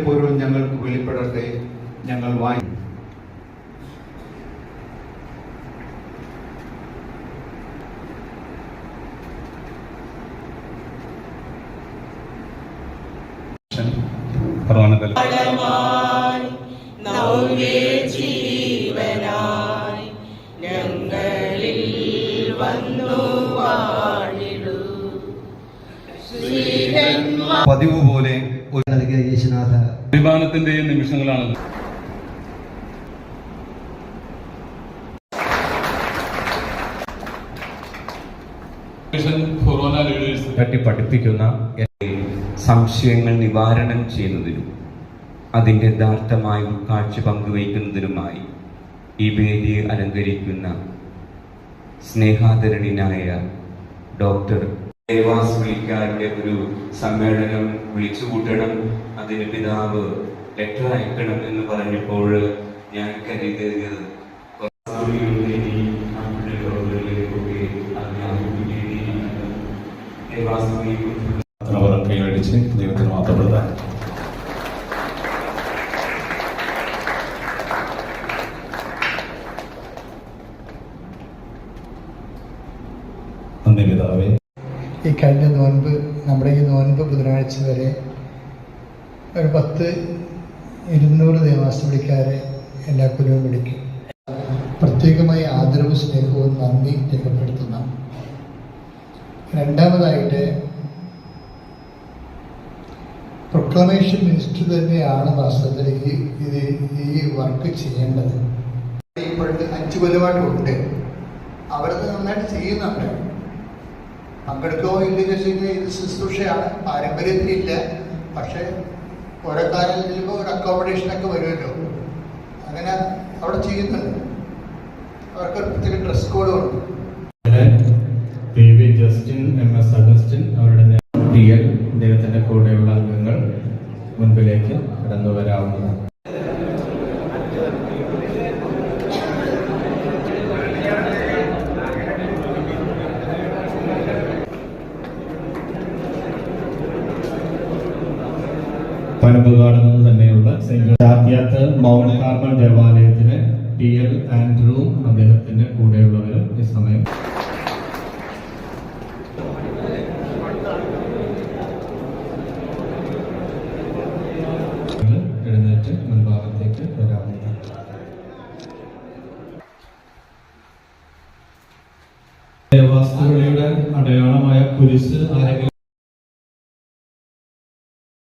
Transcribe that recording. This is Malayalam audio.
പൊരുൾ ഞങ്ങൾക്ക് വെളിപ്പെടട്ടെ. ഞങ്ങൾ വായി പതിവ് പോലെ അഭിമാനത്തിന്റെ നിമിഷങ്ങളാണ്. പഠിപ്പിക്കുന്ന സംശയങ്ങൾ നിവാരണം ചെയ്യുന്നതിനും അതിൻ്റെ യഥാർത്ഥമായ കാഴ്ച പങ്കുവയ്ക്കുന്നതിനുമായി ഈ വേദിയെ അലങ്കരിക്കുന്ന സ്നേഹാദരണീയനായ ഡോക്ടർ ദേവാസ് പുലിക്കാരുടെ ഒരു സമ്മേളനം വിളിച്ചുകൂട്ടണം, അതിന് പിതാവ് ലെറ്റർ അയക്കണം എന്ന് പറഞ്ഞപ്പോൾ ഞാൻ കരുതിയത് കൈയടിച്ച് ദൈവത്തിന് മാത്രപ്പെടുത്താൻ നന്ദി പിതാവേ. ഈ കഴിഞ്ഞ നോൻപ്, നമ്മുടെ ഈ നോൻപ് ബുധനാഴ്ച വരെ ഒരു 200 ദേവാസ്തവിളിക്കാരെ എല്ലാ കൊല്ലവും വിളിക്കും. പ്രത്യേകമായി ആദരവും സ്നേഹവും നന്ദി രേഖപ്പെടുത്തുന്ന. രണ്ടാമതായിട്ട് പ്രൊക്ലമേഷൻ മിനിസ്റ്റർ തന്നെയാണ് വാസ്തവത്തിൽ ഈ വർക്ക് ചെയ്യേണ്ടത്. ഇപ്പോഴത്തെ 5 കൊല്ലമായിട്ടുണ്ട്. അവരത് നന്നായിട്ട് ചെയ്യുന്നുണ്ട്. പങ്കെടുക്കോ ഇല്ലെന്ന് വെച്ച് കഴിഞ്ഞാൽ ഇത് ശുശ്രൂഷയാണ്, പാരമ്പര്യത്തിലില്ല. പക്ഷെ ഓരോ കാലം ചെല്ലുമ്പോൾ ഒരു അക്കോമഡേഷനൊക്കെ വരുമല്ലോ, അങ്ങനെ അവിടെ ചെയ്യുന്നുണ്ട്. അവർക്ക് പ്രത്യേക ഡ്രസ് കോഡും ഉണ്ട്. PV ജസ്റ്റിൻ, MS അഗസ്റ്റിൻ, അവരുടെ TL ദൈവത്തിന്റെ കൂടെയുള്ള അംഗങ്ങൾ മുൻപിലേക്ക് കടന്നു വരാവുന്നതാണ്. പനമ്പുകാട് നിന്ന് തന്നെയുള്ള സെന്റ് മൗണ്ട് കാർമൽ ദേവാലയത്തിന് TL ആൻഡ്രൂ അദ്ദേഹത്തിന്റെ കൂടെയുള്ളവരും ഈ സമയം എഴുന്നേറ്റ് മുൻഭാഗത്തേക്ക് വരാവുന്നതാണ്. ദേവാസ്തുകളിയുടെ അടയാളമായ കുരിശ് ആരെങ്കിലും